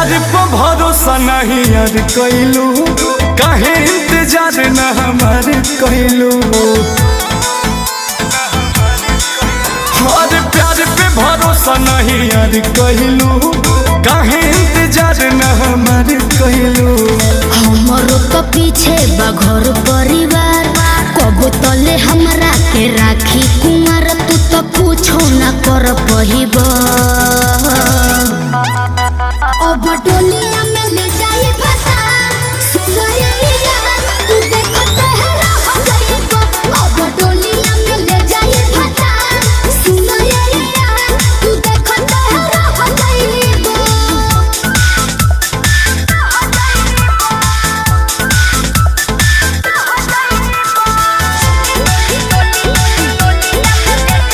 प्यार पर भरोसा नहीं यार कैलू, काहे इंतजार न हमार कैलू। और प्यार पे भरोसा नहीं यार कैलू, काहे इंतजार न हमार कैलू। हमरो तो पीछे बा घर परिवार, कबो तले हमरा के राखी कुमार, तू तो कुछो न कर पहिबा।